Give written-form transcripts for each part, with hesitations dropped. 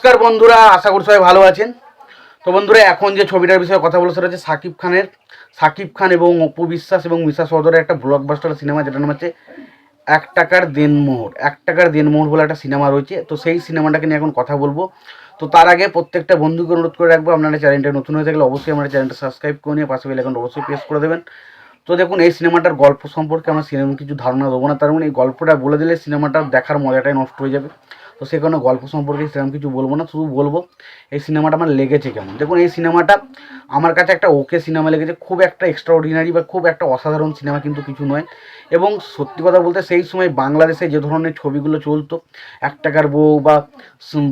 নমস্কার বন্ধুরা, আশা করি সবাই ভালো আছেন। তো বন্ধুরা, এখন যে ছবিটার বিষয়ে কথা বলবো সেটা হচ্ছে সাকিব খান এবং অপু বিশ্বাস এবং মিশা সওদাগরের একটা ব্লকবাস্টার সিনেমা, যেটার নাম হচ্ছে এক টাকার দেনমোহর বলে একটা সিনেমা রয়েছে। তো সেই সিনেমাটাকে নিয়ে এখন কথা বলবো। তো তার আগে প্রত্যেকটা বন্ধুকে অনুরোধ করে রাখবো, আপনারা চ্যানেলটা নতুন হয়ে থাকলে অবশ্যই আমার চ্যানেলটা সাবস্ক্রাইব করে নিয়ে পাশে বেল আইকনটা অবশ্যই প্রেস করে দেবেন। তো দেখুন, এই সিনেমাটার গল্প সম্পর্কে আমরা সিনেমা কিছু ধারণা দেবো না, তার মানে এই গল্পটা বলে দিলে সিনেমাটা দেখার মজাটাই নষ্ট হয়ে যাবে। তো সে কারণে গল্প সম্পর্কে সেরকম কিছু বলবো না, শুধু বলবো এই সিনেমাটা আমার লেগেছে কেমন। দেখুন, এই সিনেমাটা আমার কাছে একটা ওকে সিনেমা লেগেছে, খুব একটা এক্সট্রাঅর্ডিনারি বা খুব একটা অসাধারণ সিনেমা কিন্তু কিছু নয়। এবং সত্যি কথা বলতে সেই সময় বাংলাদেশে যে ধরনের ছবিগুলো চলতো, এক টাকার বউ বা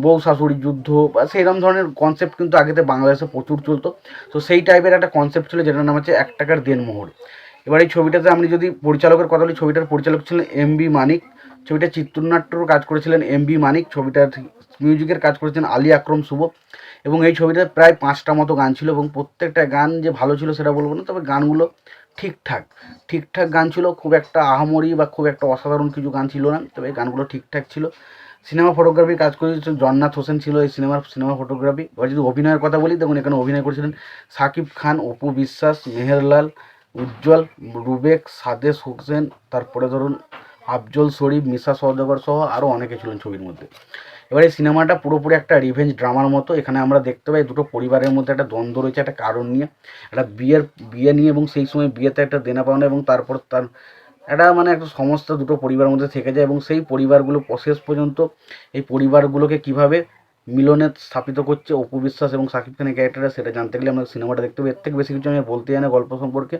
বউ শাশুড়ির যুদ্ধ বা সেইরকম ধরনের কনসেপ্ট কিন্তু আগেতে বাংলাদেশে প্রচুর চলতো। তো সেই টাইপের একটা কনসেপ্ট ছিল, যেটার নাম হচ্ছে এক টাকার দেনমোহর। এবার এই ছবিটাতে আমি যদি পরিচালকের কথা বলি, ছবিটার পরিচালক ছিলেন এমবি মানিক, ছবিটা চিত্রনাট্যর কাজ করেছিলেন এমবি মানিক, ছবিটার মিউজিকের কাজ করেছেন আলী আকরম শুভ। এবং এই ছবিটাতে প্রায় 5টা মতো গান ছিল, এবং প্রত্যেকটা গান যে ভালো ছিল সেটা বলবো না, তবে গানগুলো ঠিকঠাক ঠিকঠাক গান ছিল, খুব একটা আহামরি বা খুব একটা অসাধারণ কিছু গান ছিল না, তবে এই গানগুলো ঠিকঠাক ছিল। সিনেমা ফটোগ্রাফির কাজ করেছিল জগন্নাথ হোসেন, ছিল এই সিনেমা ফটোগ্রাফি। এবার যদি অভিনয়ের কথা বলি, দেখুন এখানে অভিনয় করেছিলেন সাকিব খান, অপু বিশ্বাস, মেহেরলাল, উজ্জ্বল, রুবেক, সাদেশ হোসেন, তারপরে ধরুন আফজল শরীফ, মিশা সওদাগর সহ আরও অনেকে ছিলেন ছবির মধ্যে। এবার এই সিনেমাটা পুরোপুরি একটা রিভেঞ্জ ড্রামার মতো। এখানে আমরা দেখতে পাই দুটো পরিবারের মধ্যে একটা দ্বন্দ্ব রয়েছে, একটা কারণ নিয়ে, একটা বিয়ে নিয়ে, এবং সেই সময় বিয়েতে একটা দেনা পাওনা, এবং তারপর তার একটা মানে একটা সমস্যা দুটো পরিবারের মধ্যে থেকে যায়, এবং সেই পরিবারগুলো শেষ পর্যন্ত এই পরিবারগুলোকে কীভাবে মিলনে স্থাপিত করছে অপু বিশ্বাস এবং সাকিব খানের ক্যারেক্টাররা, সেটা জানতে গেলে আমরা সিনেমাটা দেখতে হবে। এর থেকে বেশি কিছু আমি বলতে জানি গল্প সম্পর্কে।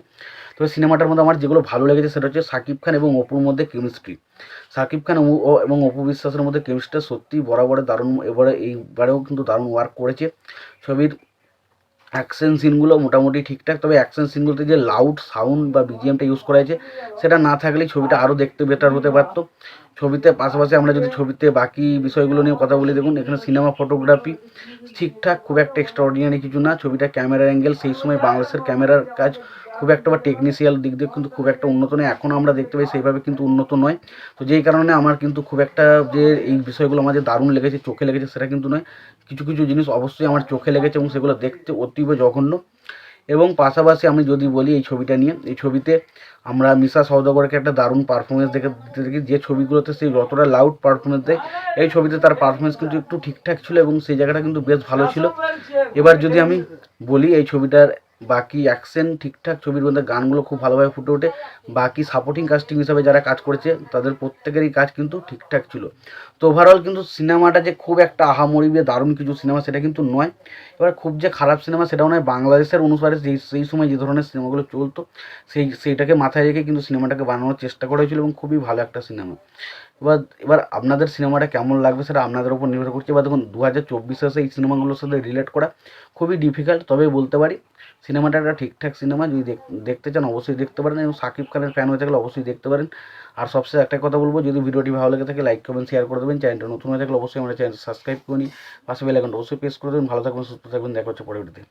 তবে সিনেমাটার মধ্যে আমার যেগুলো ভালো লেগেছে সেটা হচ্ছে সাকিব খান এবং অপুর মধ্যে কেমিস্ট্রি। সাকিব খান এবং অপু বিশ্বাসের মধ্যে কেমিস্ট্রিটা সত্যি বরাবরে দারুণ, এইবারেও কিন্তু দারুণ ওয়ার্ক করেছে। ছবির অ্যাকশন সিনগুলো মোটামুটি ঠিকঠাক, তবে অ্যাকশন সিনগুলোতে যে লাউড সাউন্ড বা বিজিএমটা ইউজ করা হয়েছে সেটা না থাকলেই ছবিটা আরও দেখতে বেটার হতে পারতো। ছবিতে পাশাপাশি আমরা যদি ছবিতে বাকি বিষয়গুলো নিয়ে কথা বলি, দেখুন এখানে সিনেমা ফটোগ্রাফি ঠিকঠাক, খুব একটা এক্সট্রাঅর্ডিনারি কিছু না। ছবিটা ক্যামেরার অ্যাঙ্গেল, সেই সময় বাংলাদেশের ক্যামেরার কাজ খুব একটা বা টেকনিশিয়াল দিক দিয়ে কিন্তু খুব একটা উন্নত নয়, এখনও আমরা দেখতে পাই সেইভাবে কিন্তু উন্নত নয়। তো যেই কারণে আমার কিন্তু খুব একটা যে এই বিষয়গুলো আমার যে দারুণ লেগেছে, চোখে লেগেছে, সেটা কিন্তু নয়। কিছু কিছু জিনিস অবশ্যই আমার চোখে লেগেছে এবং সেগুলো দেখতে অতীব জঘন্য। এবং পাশাপাশি আমি যদি বলি এই ছবিটা নিয়ে, এই ছবিতে আমরা মিশা সওদাগরকে একটা দারুণ পারফরমেন্স দেখি। যে ছবিগুলোতে সেই যতটা লাউড পারফরমেন্স দেয়, এই ছবিতে তার পারফরমেন্স কিন্তু একটু ঠিকঠাক ছিল, এবং সেই জায়গাটা কিন্তু বেশ ভালো ছিল। এবার যদি আমি বলি এই ছবিটার বাকি অ্যাকশন ঠিকঠাক, ছবির মধ্যে গানগুলো খুব ভালোভাবে ফুটে ওঠে, বাকি সাপোর্টিং কাস্টিং হিসাবে যারা কাজ করেছে তাদের প্রত্যেকেরই কাজ কিন্তু ঠিকঠাক ছিল। তো ওভারঅল কিন্তু সিনেমাটা যে খুব একটা আহামরি যে দারুণ কিছু সিনেমা সেটা কিন্তু নয়। এবার খুব যে খারাপ সিনেমা সেটাও নয়, বাংলাদেশের অনুসারে সেই সময় যে ধরনের সিনেমাগুলো চলতো সেইটাকে মাথায় রেখে কিন্তু সিনেমাটাকে বানানোর চেষ্টা করা হয়েছিল, এবং খুবই ভালো একটা সিনেমা। এবার আপনাদের সিনেমাটা কেমন লাগবে সেটা আপনাদের উপর নির্ভর করছে। এবার দেখুন 2024 এসে এই সিনেমাগুলোর সাথে রিলেট করা খুবই ডিফিকাল্ট, তবে বলতে পারি সিনেমাটা একটা ঠিকঠাক সিনেমা। যদি দেখতে চান অবশ্যই দেখতে পারেন, এবং সাকিব খানের ফ্যান হয়ে থাকলে অবশ্যই দেখতে পারেন। আর সবশেষে একটা কথা বলবো, যদি ভিডিওটি ভালো লেগে থাকে লাইক কমেন্ট শেয়ার করে দেবেন। চ্যানেলটা নতুন হয়ে থাকলে অবশ্যই আমার চ্যানেল সাবস্ক্রাইব করে নিন, পাশে বেল আইকনটা অবশ্যই প্রেস করে দেবেন। ভালো থাকবেন, সুস্থ থাকবেন, দেখা হচ্ছে পরবর্তীতে।